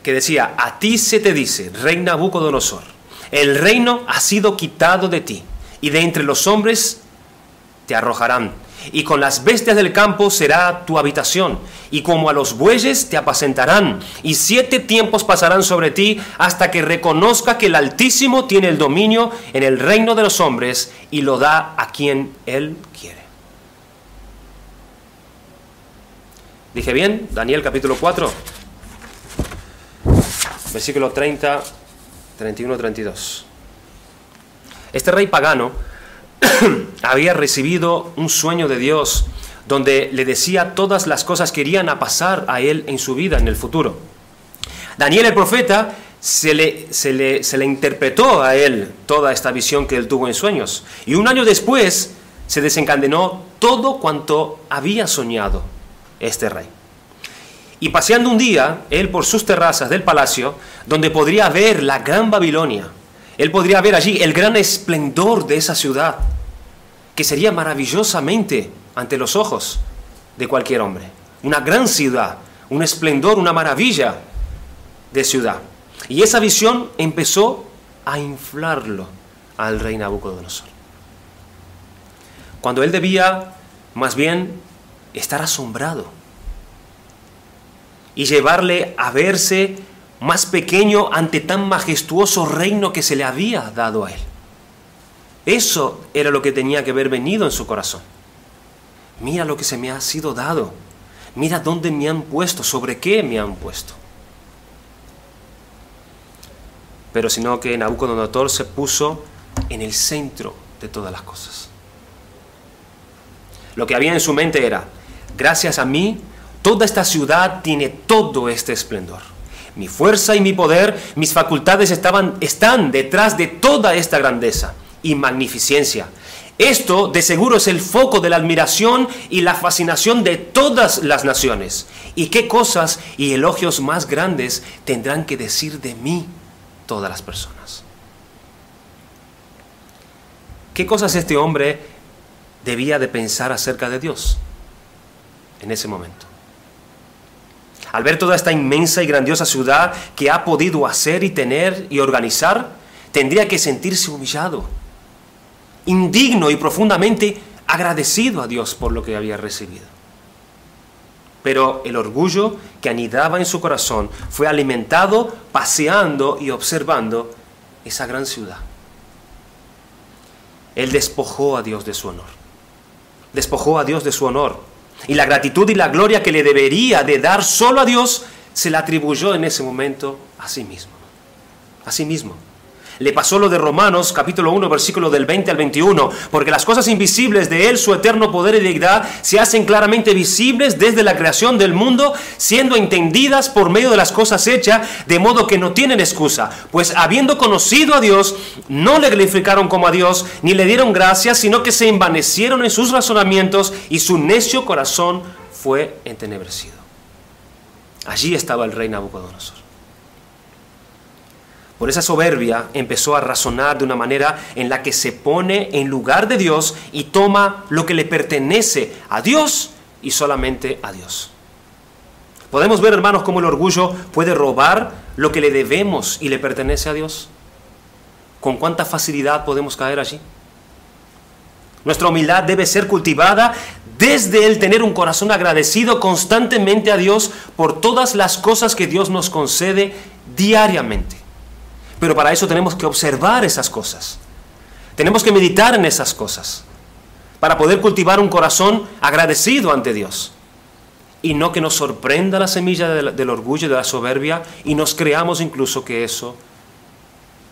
que decía: a ti se te dice, rey Nabucodonosor, el reino ha sido quitado de ti, y de entre los hombres te arrojarán, y con las bestias del campo será tu habitación, y como a los bueyes te apacentarán, y 7 tiempos pasarán sobre ti, hasta que reconozca que el Altísimo tiene el dominio en el reino de los hombres, y lo da a quien Él quiere. ¿Dije bien? Daniel capítulo 4, versículo 30, 31, 32. Este rey pagano había recibido un sueño de Dios donde le decía todas las cosas que irían a pasar a él en su vida en el futuro. Daniel el profeta se le interpretó a él toda esta visión que él tuvo en sueños, y un año después se desencadenó todo cuanto había soñado este rey. Y paseando un día él por sus terrazas del palacio, donde podría ver la gran Babilonia, Él podría ver allí el gran esplendor de esa ciudad, que sería maravillosamente ante los ojos de cualquier hombre. Una gran ciudad, un esplendor, una maravilla de ciudad. Y esa visión empezó a inflarlo al rey Nabucodonosor, cuando él debía más bien estar asombrado y llevarle a verse más pequeño ante tan majestuoso reino que se le había dado a él. Eso era lo que tenía que haber venido en su corazón. Mira lo que se me ha sido dado. Mira dónde me han puesto, sobre qué me han puesto. Pero sino que Nabucodonosor se puso en el centro de todas las cosas. Lo que había en su mente era: gracias a mí, toda esta ciudad tiene todo este esplendor. Mi fuerza y mi poder, mis facultades están detrás de toda esta grandeza y magnificencia. Esto de seguro es el foco de la admiración y la fascinación de todas las naciones. ¿Y qué cosas y elogios más grandes tendrán que decir de mí todas las personas? ¿Qué cosas este hombre debía de pensar acerca de Dios en ese momento? Al ver toda esta inmensa y grandiosa ciudad que ha podido hacer y tener y organizar, tendría que sentirse humillado, indigno y profundamente agradecido a Dios por lo que había recibido. Pero el orgullo que anidaba en su corazón fue alimentado paseando y observando esa gran ciudad. Él despojó a Dios de su honor. Despojó a Dios de su honor. Y la gratitud y la gloria que le debería de dar solo a Dios, se la atribuyó en ese momento a sí mismo. A sí mismo. Le pasó lo de Romanos, capítulo 1, versículo del 20 al 21, porque las cosas invisibles de Él, su eterno poder y deidad, se hacen claramente visibles desde la creación del mundo, siendo entendidas por medio de las cosas hechas, de modo que no tienen excusa. Pues habiendo conocido a Dios, no le glorificaron como a Dios, ni le dieron gracias, sino que se envanecieron en sus razonamientos, y su necio corazón fue entenebrecido. Allí estaba el rey Nabucodonosor. Por esa soberbia empezó a razonar de una manera en la que se pone en lugar de Dios y toma lo que le pertenece a Dios y solamente a Dios. Podemos ver, hermanos, cómo el orgullo puede robar lo que le debemos y le pertenece a Dios. ¿Con cuánta facilidad podemos caer allí? Nuestra humildad debe ser cultivada desde el tener un corazón agradecido constantemente a Dios por todas las cosas que Dios nos concede diariamente. Pero para eso tenemos que observar esas cosas. Tenemos que meditar en esas cosas para poder cultivar un corazón agradecido ante Dios. Y no que nos sorprenda la semilla del orgullo y de la soberbia y nos creamos incluso que eso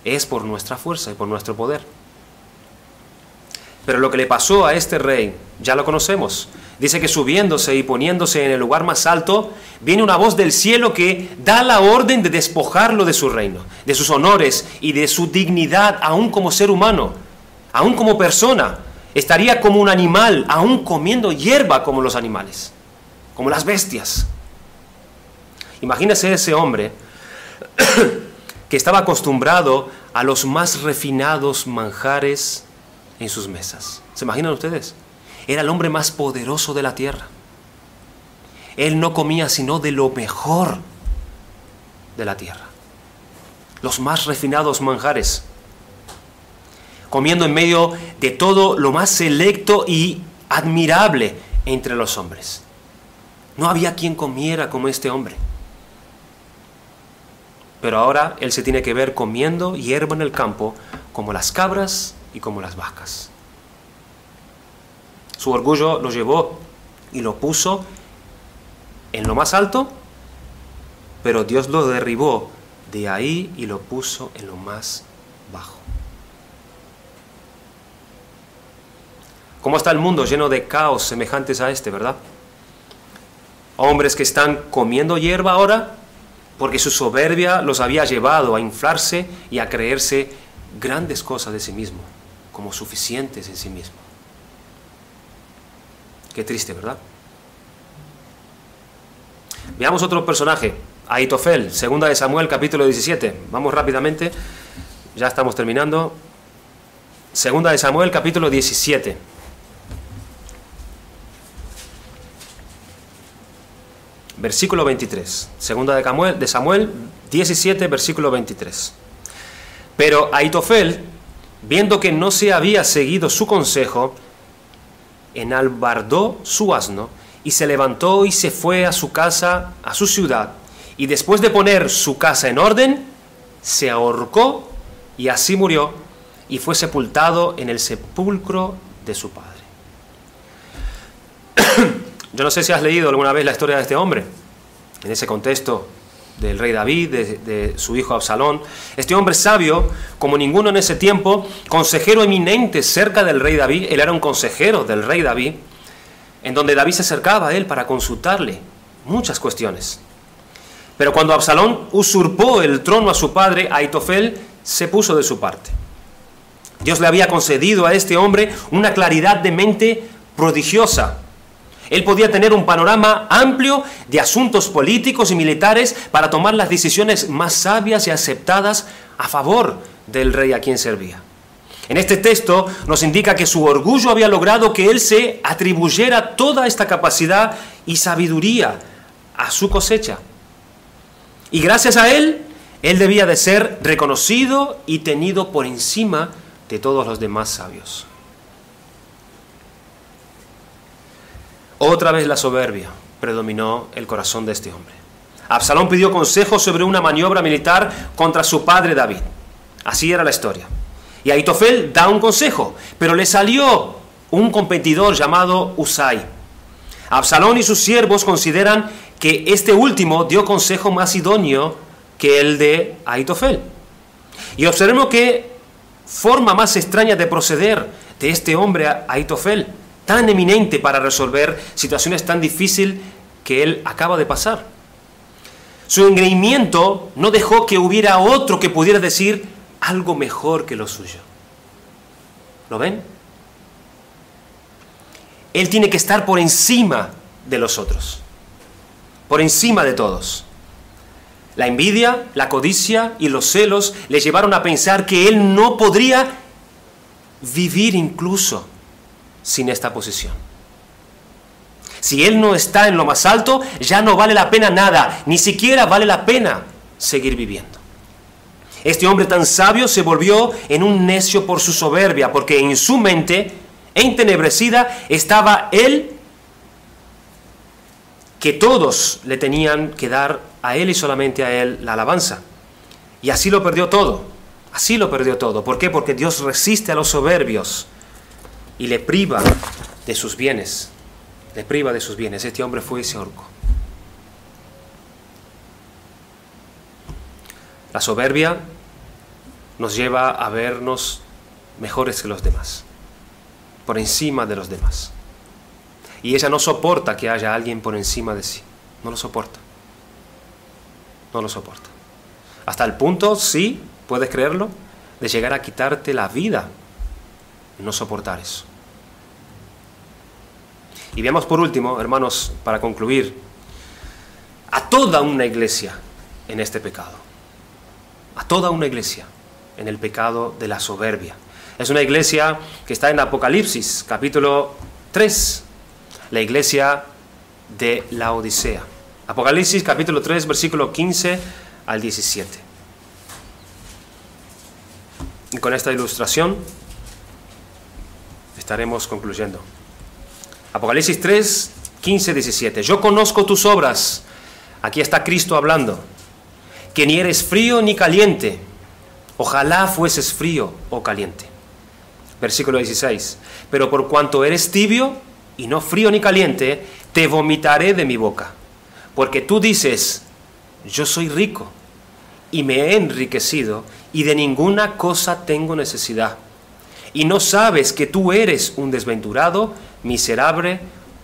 es por nuestra fuerza y por nuestro poder. Pero lo que le pasó a este rey, ya lo conocemos. Dice que subiéndose y poniéndose en el lugar más alto, viene una voz del cielo que da la orden de despojarlo de su reino, de sus honores y de su dignidad, aún como ser humano, aún como persona. Estaría como un animal, aún comiendo hierba como los animales, como las bestias. Imagínese ese hombre que estaba acostumbrado a los más refinados manjares en sus mesas. ¿Se imaginan ustedes? Era el hombre más poderoso de la tierra. Él no comía sino de lo mejor de la tierra. Los más refinados manjares. Comiendo en medio de todo lo más selecto y admirable entre los hombres. No había quien comiera como este hombre. Pero ahora él se tiene que ver comiendo hierba en el campo como las cabras y como las vacas. Su orgullo lo llevó y lo puso en lo más alto, pero Dios lo derribó de ahí y lo puso en lo más bajo. ¿Cómo está el mundo lleno de caos semejantes a este, verdad? Hombres que están comiendo hierba ahora porque su soberbia los había llevado a inflarse y a creerse grandes cosas de sí mismo, como suficientes en sí mismo. Qué triste, ¿verdad? Veamos otro personaje, Ahitofel, segunda de Samuel, capítulo 17. Vamos rápidamente. ya estamos terminando. Segunda de Samuel, capítulo 17. Versículo 23. Segunda de Samuel 17, versículo 23. Pero Ahitofel, viendo que no se había seguido su consejo, enalbardó su asno y se levantó y se fue a su casa, a su ciudad, y después de poner su casa en orden, se ahorcó y así murió y fue sepultado en el sepulcro de su padre. Yo no sé si has leído alguna vez la historia de este hombre, en ese contexto del rey David, de su hijo Absalón. Este hombre sabio, como ninguno en ese tiempo, consejero eminente cerca del rey David, él era un consejero del rey David, en donde David se acercaba a él para consultarle muchas cuestiones. Pero cuando Absalón usurpó el trono a su padre, Ahitofel se puso de su parte. Dios le había concedido a este hombre una claridad de mente prodigiosa. Él podía tener un panorama amplio de asuntos políticos y militares para tomar las decisiones más sabias y aceptadas a favor del rey a quien servía. En este texto nos indica que su orgullo había logrado que él se atribuyera toda esta capacidad y sabiduría a su cosecha. Y gracias a él debía de ser reconocido y tenido por encima de todos los demás sabios. Otra vez la soberbia predominó el corazón de este hombre. Absalón pidió consejo sobre una maniobra militar contra su padre David. Así era la historia. Y Ahitofel da un consejo, pero le salió un competidor llamado Husai. Absalón y sus siervos consideran que este último dio consejo más idóneo que el de Ahitofel. Y observemos qué forma más extraña de proceder de este hombre Ahitofel, tan eminente para resolver situaciones tan difíciles que él acaba de pasar. Su engreimiento no dejó que hubiera otro que pudiera decir algo mejor que lo suyo. ¿Lo ven? Él tiene que estar por encima de los otros, por encima de todos. La envidia, la codicia y los celos le llevaron a pensar que él no podría vivir incluso sin esta posición. Si él no está en lo más alto, ya no vale la pena nada, ni siquiera vale la pena seguir viviendo. Este hombre tan sabio se volvió en un necio por su soberbia, porque en su mente entenebrecida estaba él, que todos le tenían que dar a él y solamente a él la alabanza. Y así lo perdió todo, así lo perdió todo. ¿Por qué? Porque Dios resiste a los soberbios y le priva de sus bienes, le priva de sus bienes. Este hombre fue y se ahorcó. La soberbia nos lleva a vernos mejores que los demás, por encima de los demás. Y ella no soporta que haya alguien por encima de sí. No lo soporta. No lo soporta. Hasta el punto, sí, puedes creerlo, de llegar a quitarte la vida. No soportar eso. Y veamos por último, hermanos, para concluir, a toda una iglesia en este pecado. A toda una iglesia en el pecado de la soberbia. Es una iglesia que está en Apocalipsis, capítulo 3, la iglesia de la Odisea. Apocalipsis, capítulo 3, versículo 15 al 17. Y con esta ilustración estaremos concluyendo. Apocalipsis 3, 15, 17. Yo conozco tus obras. Aquí está Cristo hablando. Que ni eres frío ni caliente. Ojalá fueses frío o caliente. Versículo 16. Pero por cuanto eres tibio y no frío ni caliente, te vomitaré de mi boca. Porque tú dices, yo soy rico y me he enriquecido y de ninguna cosa tengo necesidad. Y no sabes que tú eres un desventurado, miserable,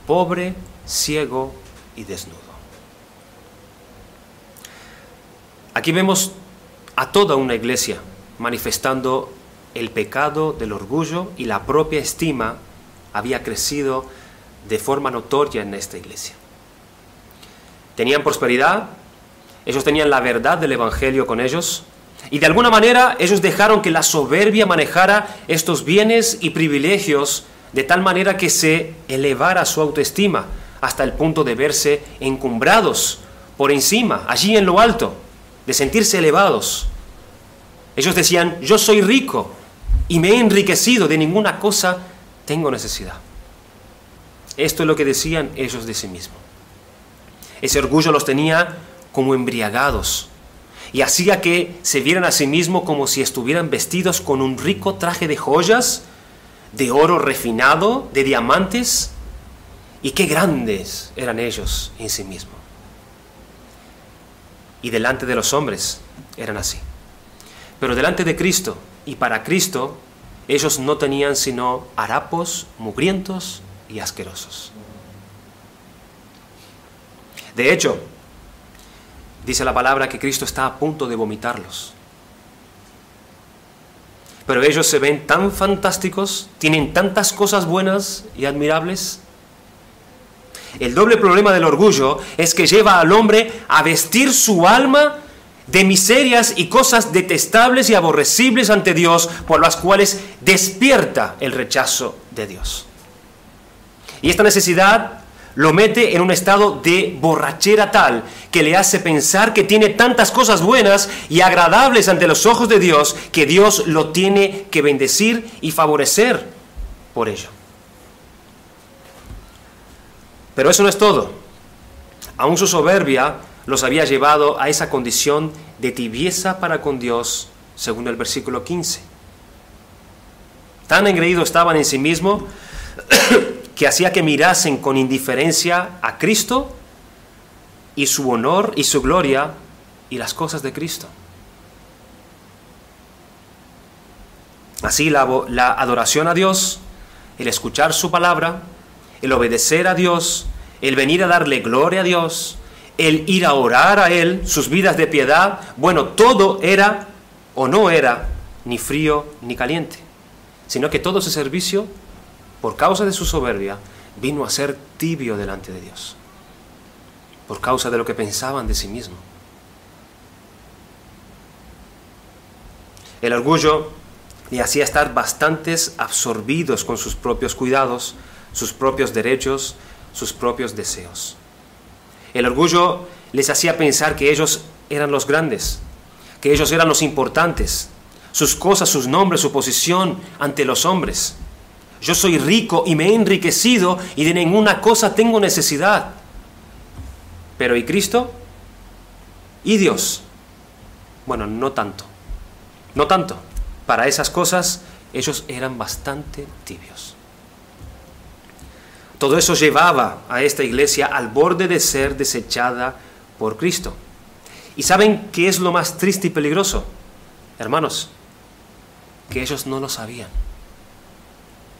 pobre, ciego y desnudo. Aquí vemos a toda una iglesia manifestando el pecado del orgullo, y la propia estima había crecido de forma notoria en esta iglesia. Tenían prosperidad, ellos tenían la verdad del Evangelio con ellos, Y de alguna manera ellos dejaron que la soberbia manejara estos bienes y privilegios de tal manera que se elevara su autoestima hasta el punto de verse encumbrados por encima, allí en lo alto, de sentirse elevados. Ellos decían, yo soy rico y me he enriquecido, de ninguna cosa tengo necesidad. Esto es lo que decían ellos de sí mismos. Ese orgullo los tenía como embriagados y hacía que se vieran a sí mismos como si estuvieran vestidos con un rico traje de joyas, de oro refinado, de diamantes, y qué grandes eran ellos en sí mismos. Y delante de los hombres eran así. Pero delante de Cristo y para Cristo, ellos no tenían sino harapos, mugrientos y asquerosos. De hecho, dice la palabra que Cristo está a punto de vomitarlos. Pero ellos se ven tan fantásticos, tienen tantas cosas buenas y admirables. El doble problema del orgullo es que lleva al hombre a vestir su alma de miserias y cosas detestables y aborrecibles ante Dios, por las cuales despierta el rechazo de Dios. Y esta necesidad lo mete en un estado de borrachera tal que le hace pensar que tiene tantas cosas buenas y agradables ante los ojos de Dios que Dios lo tiene que bendecir y favorecer por ello. Pero eso no es todo. Aún su soberbia los había llevado a esa condición de tibieza para con Dios, según el versículo 15. Tan engreídos estaban en sí mismos que hacía que mirasen con indiferencia a Cristo y su honor y su gloria y las cosas de Cristo. Así la adoración a Dios, el escuchar su palabra, el obedecer a Dios, el venir a darle gloria a Dios, el ir a orar a Él, sus vidas de piedad, bueno, todo era o no era ni frío ni caliente, sino que todo ese servicio, por causa de su soberbia, vino a ser tibio delante de Dios, por causa de lo que pensaban de sí mismos. El orgullo le hacía estar bastantes absorbidos con sus propios cuidados, sus propios derechos, sus propios deseos. El orgullo les hacía pensar que ellos eran los grandes, que ellos eran los importantes, sus cosas, sus nombres, su posición ante los hombres. Yo soy rico y me he enriquecido y de ninguna cosa tengo necesidad. Pero ¿y Cristo? ¿Y Dios? Bueno, no tanto. No tanto. Para esas cosas ellos eran bastante tibios. Todo eso llevaba a esta iglesia al borde de ser desechada por Cristo. ¿Y saben qué es lo más triste y peligroso? Hermanos, que ellos no lo sabían.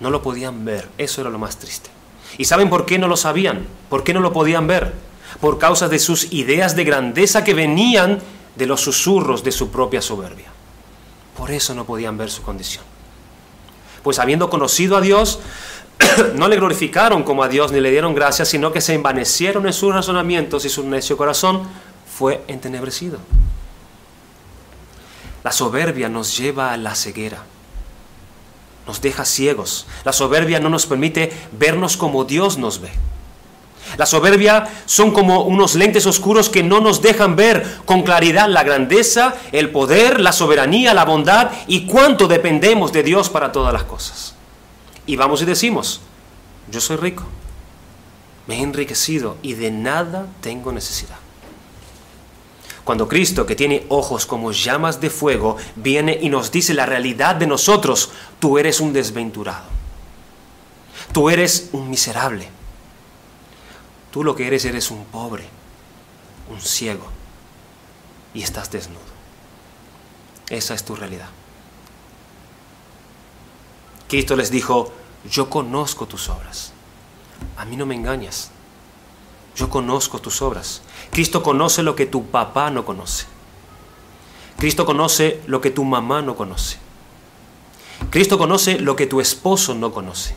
No lo podían ver. Eso era lo más triste. ¿Y saben por qué no lo sabían? ¿Por qué no lo podían ver? Por causa de sus ideas de grandeza que venían de los susurros de su propia soberbia. Por eso no podían ver su condición. Pues habiendo conocido a Dios, no le glorificaron como a Dios ni le dieron gracias, sino que se envanecieron en sus razonamientos y su necio corazón fue entenebrecido. La soberbia nos lleva a la ceguera. Nos deja ciegos. La soberbia no nos permite vernos como Dios nos ve. La soberbia son como unos lentes oscuros que no nos dejan ver con claridad la grandeza, el poder, la soberanía, la bondad y cuánto dependemos de Dios para todas las cosas. Y vamos y decimos, yo soy rico, me he enriquecido y de nada tengo necesidad. Cuando Cristo, que tiene ojos como llamas de fuego, viene y nos dice la realidad de nosotros, tú eres un desventurado, tú eres un miserable, tú lo que eres un pobre, un ciego y estás desnudo. Esa es tu realidad. Cristo les dijo, yo conozco tus obras, a mí no me engañas, yo conozco tus obras. Cristo conoce lo que tu papá no conoce. Cristo conoce lo que tu mamá no conoce. Cristo conoce lo que tu esposo no conoce.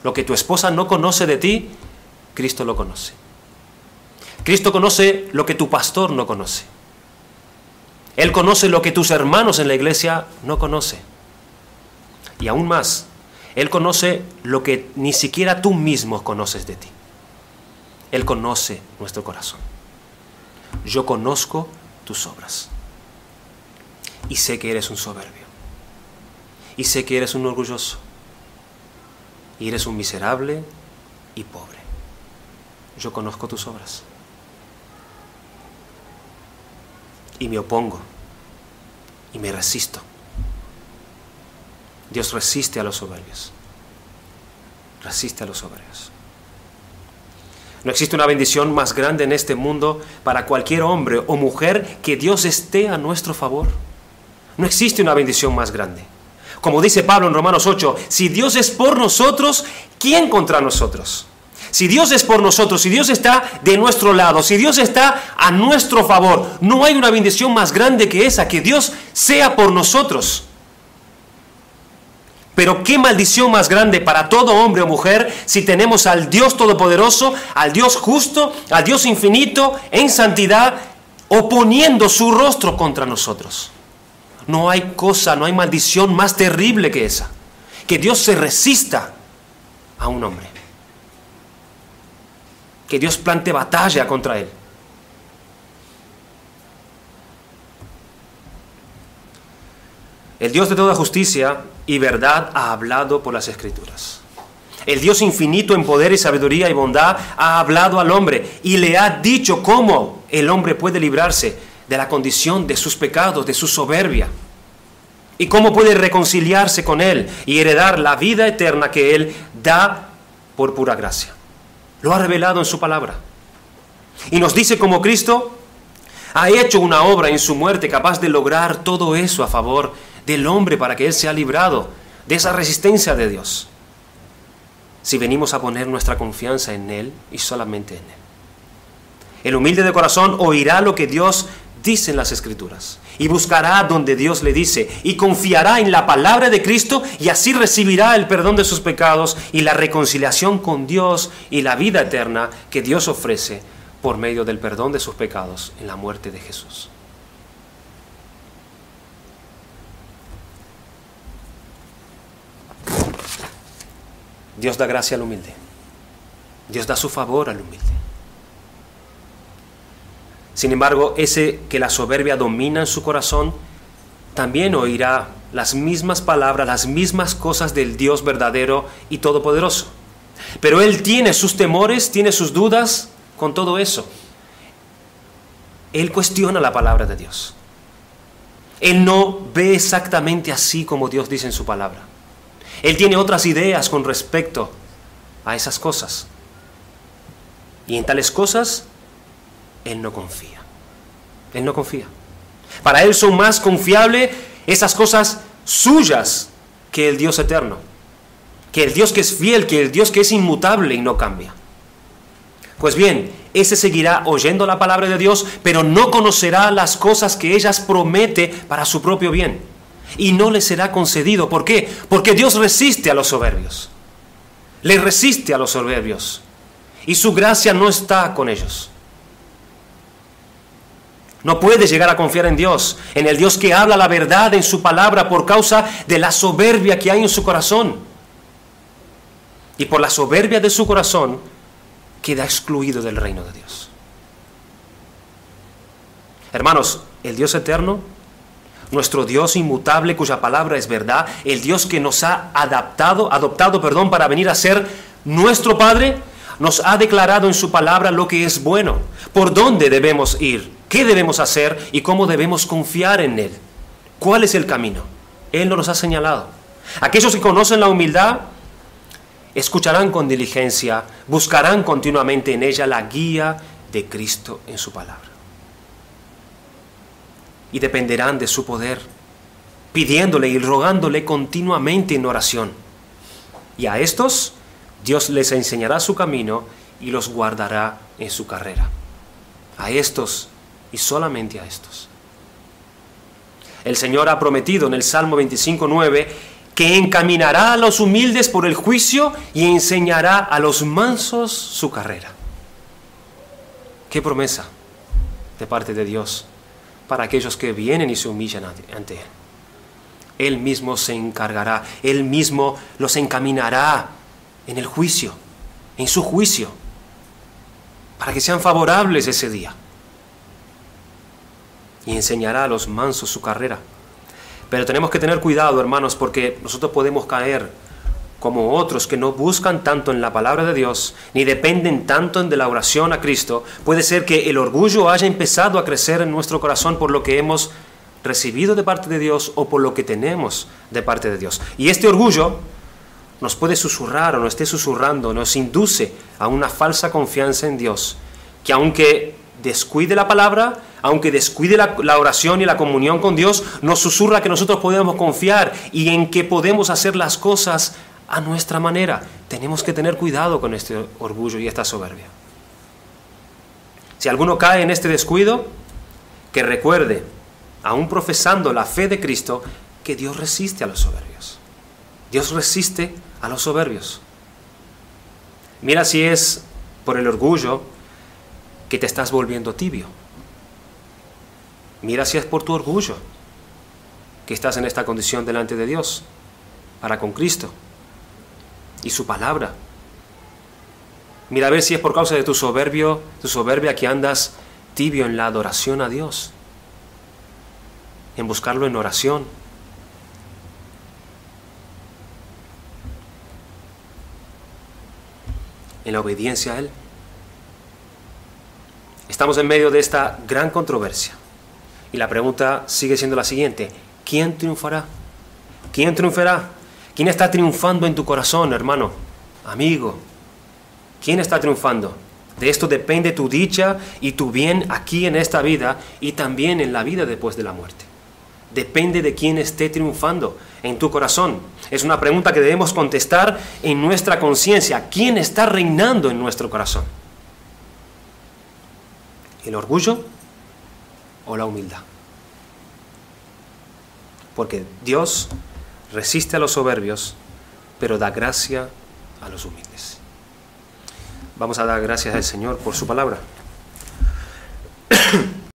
Lo que tu esposa no conoce de ti, Cristo lo conoce. Cristo conoce lo que tu pastor no conoce. Él conoce lo que tus hermanos en la iglesia no conocen. Y aún más, Él conoce lo que ni siquiera tú mismo conoces de ti. Él conoce nuestro corazón. Yo conozco tus obras. Y sé que eres un soberbio. Y sé que eres un orgulloso. Y eres un miserable y pobre. Yo conozco tus obras. Y me opongo. Y me resisto. Dios resiste a los soberbios. Resiste a los soberbios. No existe una bendición más grande en este mundo para cualquier hombre o mujer que Dios esté a nuestro favor. No existe una bendición más grande. Como dice Pablo en Romanos 8, si Dios es por nosotros, ¿quién contra nosotros? Si Dios es por nosotros, si Dios está de nuestro lado, si Dios está a nuestro favor, no hay una bendición más grande que esa, que Dios sea por nosotros. Pero qué maldición más grande para todo hombre o mujer si tenemos al Dios Todopoderoso, al Dios justo, al Dios infinito, en santidad, oponiendo su rostro contra nosotros. No hay cosa, no hay maldición más terrible que esa. Que Dios se resista a un hombre. Que Dios plante batalla contra él. El Dios de toda justicia y verdad ha hablado por las Escrituras. El Dios infinito en poder y sabiduría y bondad ha hablado al hombre y le ha dicho cómo el hombre puede librarse de la condición de sus pecados, de su soberbia, y cómo puede reconciliarse con Él y heredar la vida eterna que Él da por pura gracia. Lo ha revelado en su palabra. Y nos dice cómo Cristo ha hecho una obra en su muerte capaz de lograr todo eso a favor del hombre para que Él sea librado de esa resistencia de Dios. Si venimos a poner nuestra confianza en Él y solamente en Él. El humilde de corazón oirá lo que Dios dice en las Escrituras y buscará donde Dios le dice y confiará en la palabra de Cristo y así recibirá el perdón de sus pecados y la reconciliación con Dios y la vida eterna que Dios ofrece por medio del perdón de sus pecados en la muerte de Jesús. Dios da gracia al humilde. Dios da su favor al humilde. Sin embargo, ese que la soberbia domina en su corazón, también oirá las mismas palabras, las mismas cosas del Dios verdadero y todopoderoso. Pero él tiene sus temores, tiene sus dudas con todo eso. Él cuestiona la palabra de Dios. Él no ve exactamente así como Dios dice en su palabra. Él tiene otras ideas con respecto a esas cosas. Y en tales cosas, Él no confía. Él no confía. Para Él son más confiables esas cosas suyas que el Dios eterno. Que el Dios que es fiel, que el Dios que es inmutable y no cambia. Pues bien, ese seguirá oyendo la palabra de Dios, pero no conocerá las cosas que ellas promete para su propio bien. Y no le será concedido. ¿Por qué? Porque Dios resiste a los soberbios. Le resiste a los soberbios. Y su gracia no está con ellos. No puede llegar a confiar en Dios, en el Dios que habla la verdad en su palabra por causa de la soberbia que hay en su corazón. Y por la soberbia de su corazón queda excluido del reino de Dios. Hermanos, el Dios eterno, nuestro Dios inmutable cuya palabra es verdad, el Dios que nos ha adoptado para venir a ser nuestro Padre, nos ha declarado en su palabra lo que es bueno, por dónde debemos ir, qué debemos hacer y cómo debemos confiar en Él. ¿Cuál es el camino? Él nos los ha señalado. Aquellos que conocen la humildad escucharán con diligencia, buscarán continuamente en ella la guía de Cristo en su palabra. Y dependerán de su poder, pidiéndole y rogándole continuamente en oración. Y a estos Dios les enseñará su camino y los guardará en su carrera. A estos y solamente a estos. El Señor ha prometido en el Salmo 25:9 que encaminará a los humildes por el juicio y enseñará a los mansos su carrera. ¡Qué promesa de parte de Dios para aquellos que vienen y se humillan ante Él. Él mismo se encargará, Él mismo los encaminará en el juicio, en su juicio, para que sean favorables ese día. Y enseñará a los mansos su carrera. Pero tenemos que tener cuidado, hermanos, porque nosotros podemos caer como otros que no buscan tanto en la palabra de Dios, ni dependen tanto de la oración a Cristo. Puede ser que el orgullo haya empezado a crecer en nuestro corazón por lo que hemos recibido de parte de Dios o por lo que tenemos de parte de Dios. Y este orgullo nos puede susurrar o nos esté susurrando, nos induce a una falsa confianza en Dios, que aunque descuide la palabra, aunque descuide la oración y la comunión con Dios, nos susurra que nosotros podemos confiar y en que podemos hacer las cosas a nuestra manera. Tenemos que tener cuidado con este orgullo y esta soberbia. Si alguno cae en este descuido, que recuerde, aún profesando la fe de Cristo, que Dios resiste a los soberbios. Dios resiste a los soberbios. Mira si es por el orgullo que te estás volviendo tibio. Mira si es por tu orgullo que estás en esta condición delante de Dios, para con Cristo y su palabra. Mira a ver si es por causa de tu soberbia que andas tibio en la adoración a Dios, en buscarlo en oración. En la obediencia a Él. Estamos en medio de esta gran controversia. Y la pregunta sigue siendo la siguiente: ¿quién triunfará? ¿Quién triunfará? ¿Quién está triunfando en tu corazón, hermano, amigo? ¿Quién está triunfando? De esto depende tu dicha y tu bien aquí en esta vida y también en la vida después de la muerte. Depende de quién esté triunfando en tu corazón. Es una pregunta que debemos contestar en nuestra conciencia. ¿Quién está reinando en nuestro corazón? ¿El orgullo o la humildad? Porque Dios resiste a los soberbios, pero da gracia a los humildes. Vamos a dar gracias al Señor por su palabra.